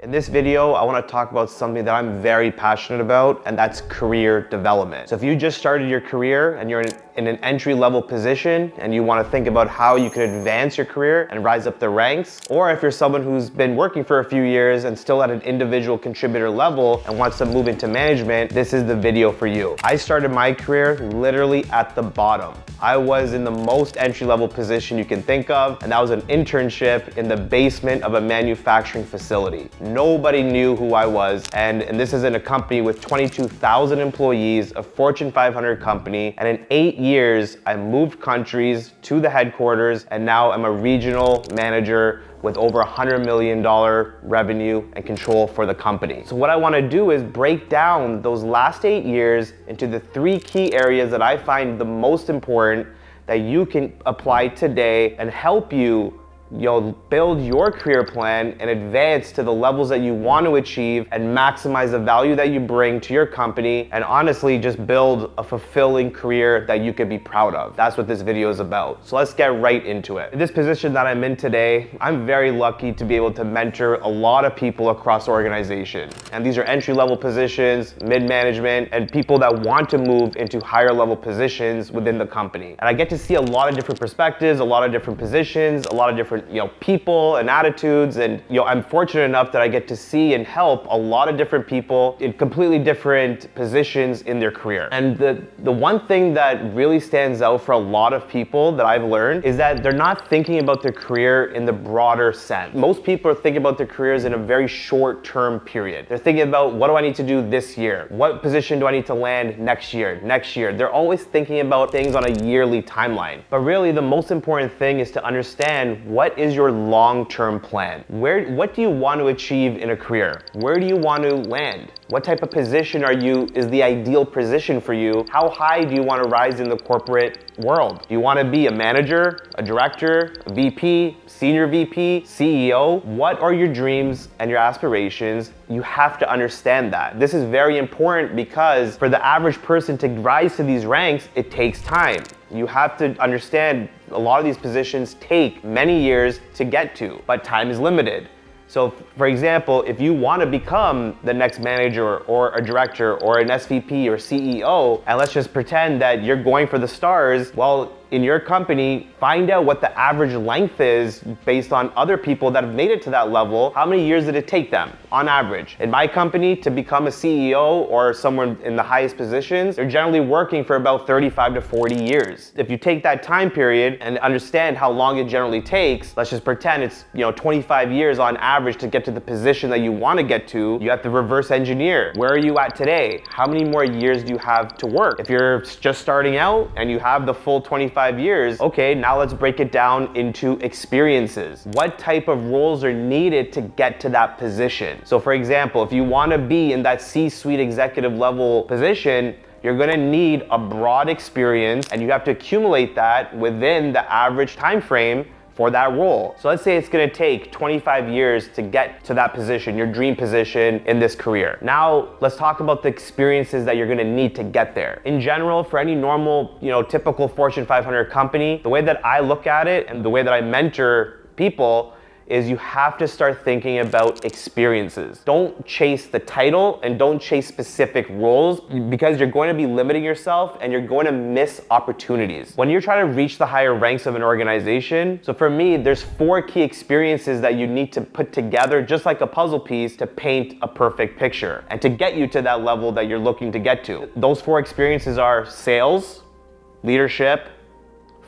In this video, I want to talk about something that I'm very passionate about, and that's career development. So if you just started your career and you're in an entry-level position and you want to think about how you can advance your career and rise up the ranks, or if you're someone who's been working for a few years and still at an individual contributor level and wants to move into management, this is the video for you. I started my career literally at the bottom. I was in the most entry-level position you can think of, and that was an internship in the basement of a manufacturing facility. Nobody knew who I was, and this is in a company with 22,000 employees, a Fortune 500 company, and in 8 years, I moved countries to the headquarters, and now I'm a regional manager with over $100 million revenue and control for the company. So what I wanna do is break down those last 8 years into the 3 key areas that I find the most important that you can apply today and help you build your career plan and advance to the levels that you want to achieve and maximize the value that you bring to your company, and honestly just build a fulfilling career that you can be proud of. That's what this video is about. So let's get right into it. In this position that I'm in today, I'm very lucky to be able to mentor a lot of people across the organization. And these are entry-level positions, mid-management, and people that want to move into higher level positions within the company. And I get to see a lot of different perspectives, a lot of different positions, a lot of different people and attitudes, and I'm fortunate enough that I get to see and help a lot of different people in completely different positions in their career. And the one thing that really stands out for a lot of people that I've learned is that they're not thinking about their career in the broader sense. Most people are thinking about their careers in a very short-term period. They're thinking about, what do I need to do this year? What position do I need to land next year? They're always thinking about things on a yearly timeline. But really, the most important thing is to understand, what is your long-term plan? What do you want to achieve in a career? Where do you want to land? What type of position is the ideal position for you? How high do you want to rise in the corporate world? Do you want to be a manager, a director, a VP, senior VP, CEO? What are your dreams and your aspirations? You have to understand that. This is very important because for the average person to rise to these ranks, it takes time. You have to understand a lot of these positions take many years to get to, but time is limited. So for example, if you want to become the next manager or a director or an SVP or CEO, and let's just pretend that you're going for the stars, well, in your company, find out what the average length is based on other people that have made it to that level. How many years did it take them on average? In my company, to become a CEO or someone in the highest positions, they're generally working for about 35 to 40 years. If you take that time period and understand how long it generally takes, let's just pretend it's 25 years on average to get to the position that you want to get to. You have to reverse engineer. Where are you at today? How many more years do you have to work? If you're just starting out and you have the full 25 years, okay, now let's break it down into experiences. What type of roles are needed to get to that position? So for example, if you want to be in that C-suite executive level position, you're gonna need a broad experience, and you have to accumulate that within the average time frame for that role. So let's say it's gonna take 25 years to get to that position, your dream position in this career. Now, let's talk about the experiences that you're gonna need to get there. In general, for any normal, typical Fortune 500 company, the way that I look at it and the way that I mentor people is you have to start thinking about experiences. Don't chase the title and don't chase specific roles, because you're going to be limiting yourself and you're going to miss opportunities. When you're trying to reach the higher ranks of an organization, so for me, there's 4 key experiences that you need to put together just like a puzzle piece to paint a perfect picture and to get you to that level that you're looking to get to. Those 4 experiences are sales, leadership,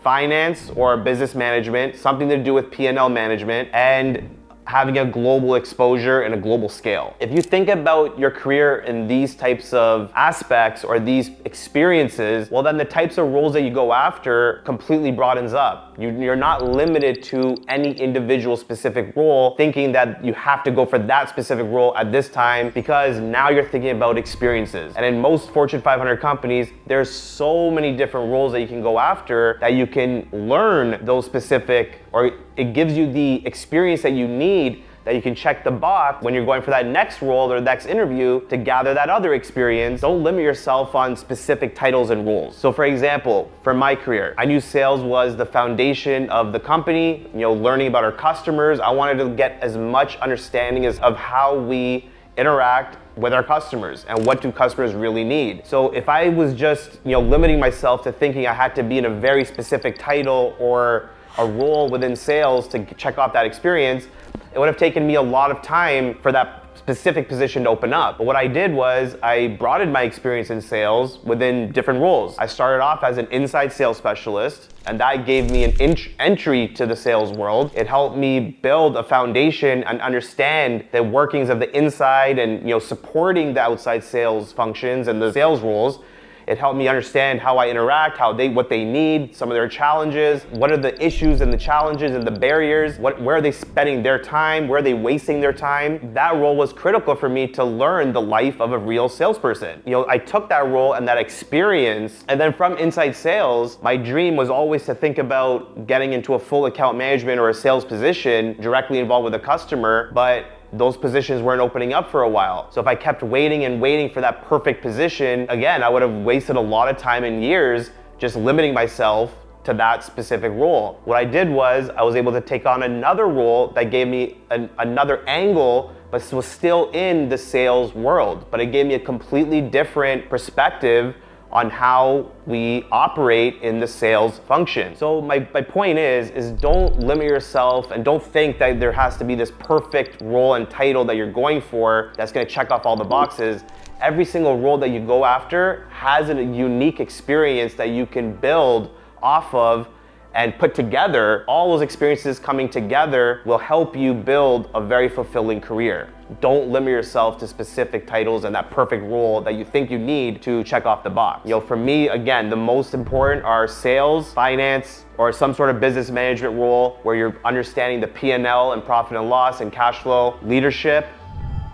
finance or business management, something to do with P&L management, and having a global exposure and a global scale. If you think about your career in these types of aspects or these experiences, well then the types of roles that you go after completely broadens up. You're not limited to any individual specific role, thinking that you have to go for that specific role at this time, because now you're thinking about experiences. And in most Fortune 500 companies, there's so many different roles that you can go after that you can learn those specific, or it gives you the experience that you need that you can check the box when you're going for that next role or next interview to gather that other experience. Don't limit yourself on specific titles and roles. So for example, for my career, I knew sales was the foundation of the company, learning about our customers. I wanted to get as much understanding of how we interact with our customers and what do customers really need. So if I was just limiting myself to thinking I had to be in a very specific title or a role within sales to check off that experience, it would have taken me a lot of time for that specific position to open up. But what I did was I broadened my experience in sales within different roles. I started off as an inside sales specialist, and that gave me an entry to the sales world. It helped me build a foundation and understand the workings of the inside and supporting the outside sales functions and the sales roles. It helped me understand how I interact, what they need, some of their challenges, what are the issues and the challenges and the barriers, where are they spending their time, where are they wasting their time. That role was critical for me to learn the life of a real salesperson. I took that role and that experience, and then from inside sales, my dream was always to think about getting into a full account management or a sales position directly involved with a customer, but those positions weren't opening up for a while. So if I kept waiting and waiting for that perfect position, again, I would have wasted a lot of time and years just limiting myself to that specific role. What I did was I was able to take on another role that gave me another angle, but was still in the sales world. But it gave me a completely different perspective on how we operate in the sales function. So my point is don't limit yourself and don't think that there has to be this perfect role and title that you're going for that's gonna check off all the boxes. Every single role that you go after has a unique experience that you can build off of and put together. All those experiences coming together will help you build a very fulfilling career. Don't limit yourself to specific titles and that perfect role that you think you need to check off the box. For me, again, the most important are sales, finance, or some sort of business management role where you're understanding the P&L and profit and loss and cash flow, leadership,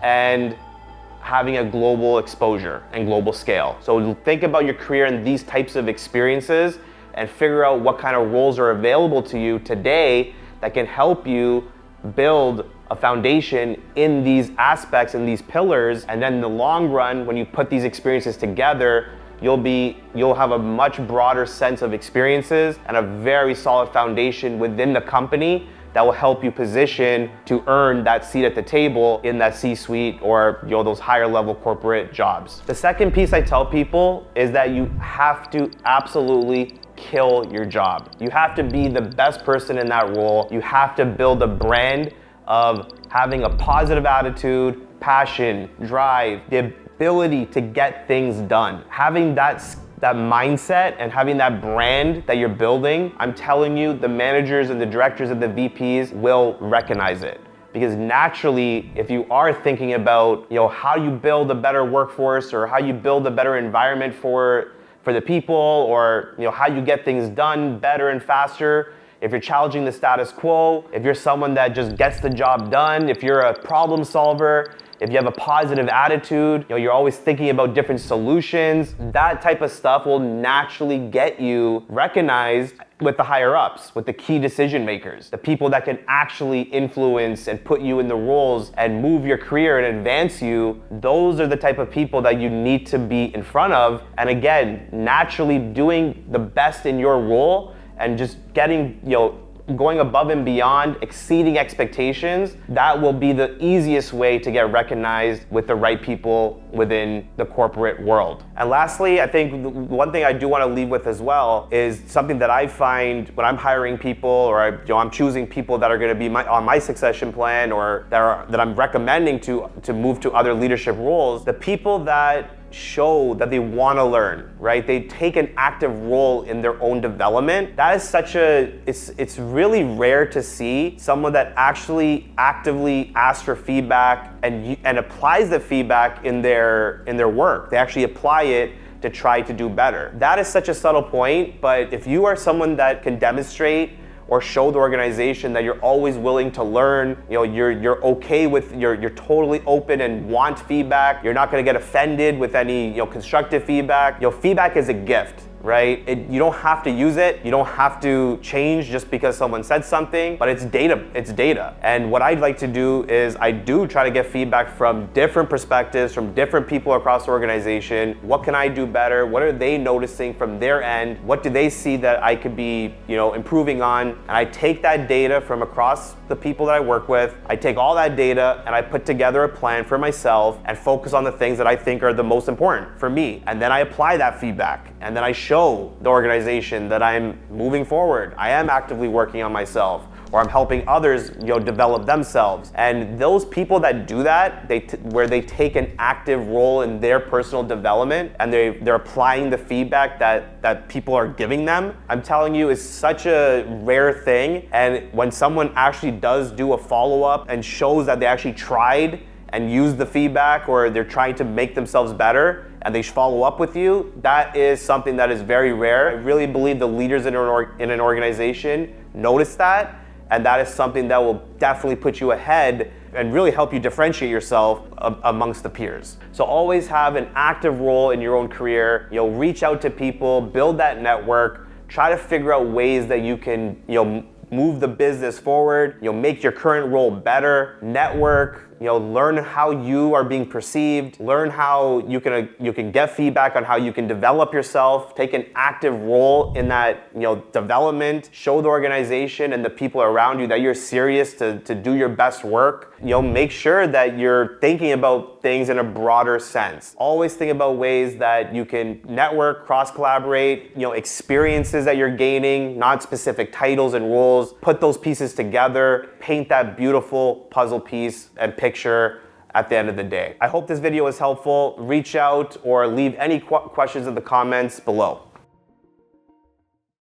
and having a global exposure and global scale. So think about your career in these types of experiences and figure out what kind of roles are available to you today that can help you build a foundation in these aspects and these pillars. And then in the long run, when you put these experiences together, you'll have a much broader sense of experiences and a very solid foundation within the company that will help you position to earn that seat at the table in that C-suite or those higher level corporate jobs. The second piece I tell people is that you have to absolutely kill your job. You have to be the best person in that role. You have to build a brand of having a positive attitude, passion, drive, the ability to get things done. Having that mindset and having that brand that you're building, I'm telling you, the managers and the directors and the VPs will recognize it. Because naturally, if you are thinking about how you build a better workforce or how you build a better environment for the people, or how you get things done better and faster, if you're challenging the status quo, if you're someone that just gets the job done, if you're a problem solver, if you have a positive attitude, you're always thinking about different solutions, that type of stuff will naturally get you recognized with the higher ups, with the key decision makers, the people that can actually influence and put you in the roles and move your career and advance you. Those are the type of people that you need to be in front of. And again, naturally doing the best in your role and just getting, going above and beyond, exceeding expectations, that will be the easiest way to get recognized with the right people within the corporate world. And lastly, I think one thing I do want to leave with as well is something that I find when I'm hiring people or I'm choosing people that are going to be on my succession plan or that I'm recommending to move to other leadership roles. The people that show that they want to learn, right? They take an active role in their own development. That is it's really rare to see someone that actually actively asks for feedback and applies the feedback in their work. They actually apply it to try to do better. That is such a subtle point, but if you are someone that can demonstrate or show the organization that you're always willing to learn, you're okay with, you're totally open and want feedback, you're not gonna get offended with any constructive feedback. Feedback is a gift, right? You don't have to use it. You don't have to change just because someone said something, but it's data. It's data. And what I'd like to do is I do try to get feedback from different perspectives, from different people across the organization. What can I do better? What are they noticing from their end? What do they see that I could be, improving on? And I take that data from across the people that I work with. I take all that data and I put together a plan for myself and focus on the things that I think are the most important for me. And then I apply that feedback. And then I show the organization that I'm moving forward. I am actively working on myself, or I'm helping others, develop themselves. And those people that do that, where they take an active role in their personal development and they're applying the feedback that people are giving them, I'm telling you, is such a rare thing. And when someone actually does do a follow-up and shows that they actually tried and used the feedback, or they're trying to make themselves better, and they follow up with you, that is something that is very rare. I really believe the leaders in an organization notice that, and that is something that will definitely put you ahead and really help you differentiate yourself amongst the peers. So always have an active role in your own career. Reach out to people, build that network, try to figure out ways that you can, move the business forward, make your current role better, network, learn how you are being perceived, learn how you can get feedback on how you can develop yourself, take an active role in that development, show the organization and the people around you that you're serious to do your best work. Make sure that you're thinking about things in a broader sense. Always think about ways that you can network, cross-collaborate, experiences that you're gaining, not specific titles and roles. Put those pieces together, paint that beautiful puzzle piece and picture at the end of the day. I hope this video was helpful. Reach out or leave any questions in the comments below.